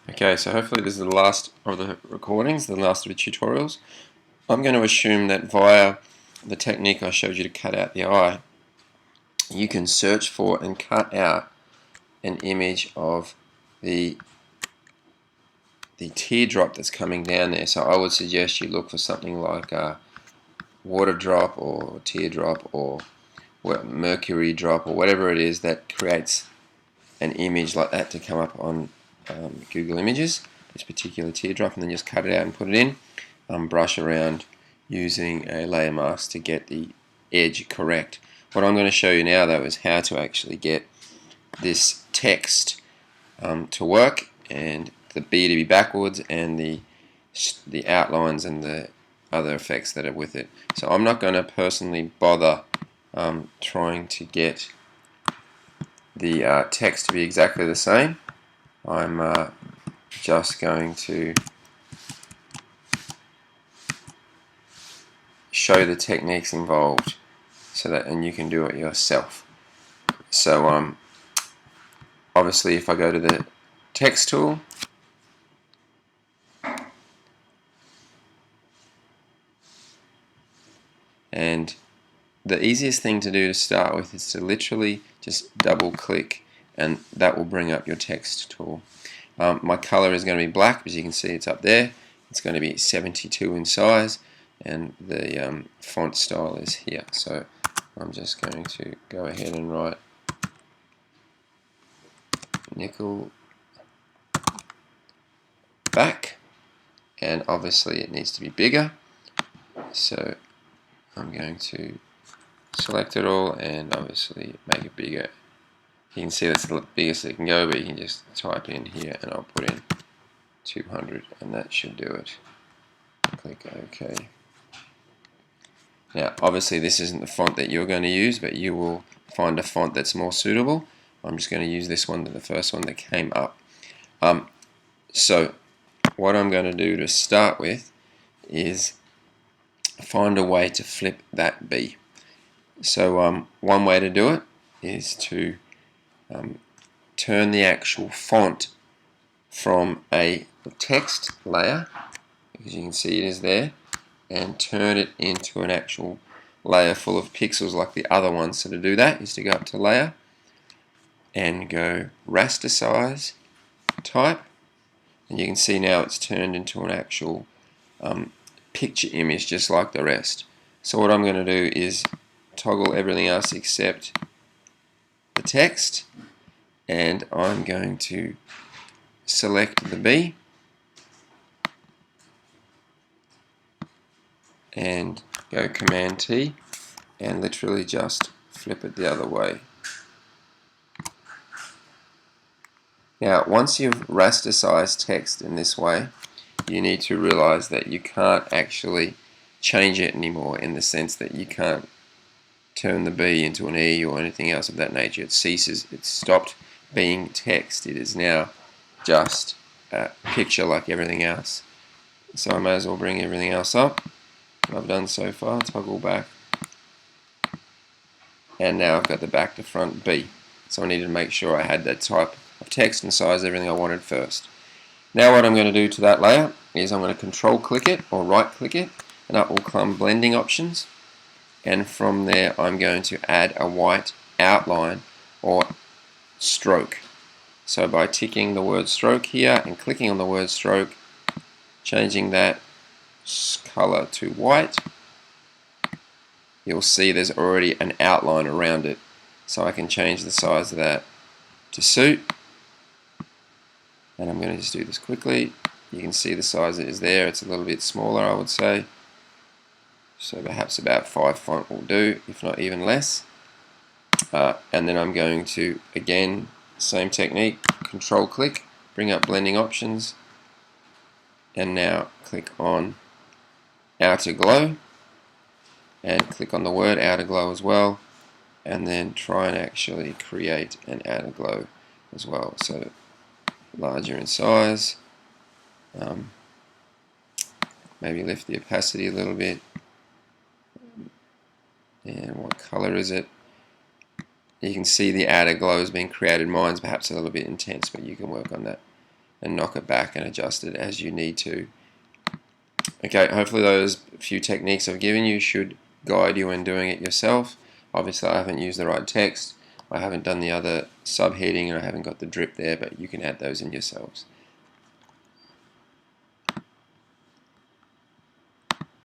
Okay, so hopefully this is the last of the recordings, the last of the tutorials. I'm going to assume that via the technique I showed you to cut out the eye, you can search for and cut out an image of the teardrop that's coming down there. So I would suggest you look for something like a water drop or teardrop or mercury drop or whatever it is that creates an image like that to come up on Google Images, this particular teardrop, and then just cut it out and put it in. Brush around using a layer mask to get the edge correct. What I'm going to show you now though is how to actually get this text to work and the B to be backwards and the outlines and the other effects that are with it. So I'm not going to personally bother trying to get the text to be exactly the same. I'm just going to show the techniques involved so that and you can do it yourself. So obviously if I go to the text tool and the easiest thing to do to start with is to literally just double click and that will bring up your text tool. My color is going to be black, as you can see it's up there. It's going to be 72 in size and the font style is here. So I'm just going to go ahead and write Nikleback, and obviously it needs to be bigger. So I'm going to select it all and obviously make it bigger. You can see that's the biggest it can go, but you can just type in here and I'll put in 200 and that should do it. Click OK. Now obviously this isn't the font that you're going to use, but you will find a font that's more suitable. I'm just going to use this one, the first one that came up. So what I'm going to do to start with is find a way to flip that B. So one way to do it is to turn the actual font from a text layer, because you can see it is there, and turn it into an actual layer full of pixels like the other ones. So to do that is to go up to layer and go raster size type, and you can see now it's turned into an actual picture image just like the rest. So what I'm going to do is toggle everything else except the text, and I'm going to select the B and go Command T and literally just flip it the other way. Now once you've rasterized text in this way, you need to realize that you can't actually change it anymore, in the sense that you can't turn the B into an E or anything else of that nature. It ceases, it's stopped being text. It is now just a picture like everything else. So I may as well bring everything else up. I've done so far, toggle back, and now I've got the back to front B. So I needed to make sure I had that type of text and size everything I wanted first. Now what I'm going to do to that layer is I'm going to control click it or right click it, and up will come blending options, and from there I'm going to add a white outline or stroke. So by ticking the word stroke here and clicking on the word stroke, changing that color to white, you'll see there's already an outline around it. So I can change the size of that to suit, and I'm going to just do this quickly. You can see the size that is there. It's a little bit smaller, I would say, so perhaps about 5 font will do, if not even less. And then I'm going to, again, same technique, control click, bring up blending options, and now click on outer glow and click on the word outer glow as well, and then try and actually create an outer glow as well. So larger in size, maybe lift the opacity a little bit, and what color is it? You can see the outer glow has been created. Mine's perhaps a little bit intense, but you can work on that. and knock it back and adjust it as you need to. Okay, hopefully those few techniques I've given you should guide you in doing it yourself. Obviously I haven't used the right text, I haven't done the other subheading, and I haven't got the drip there, but you can add those in yourselves.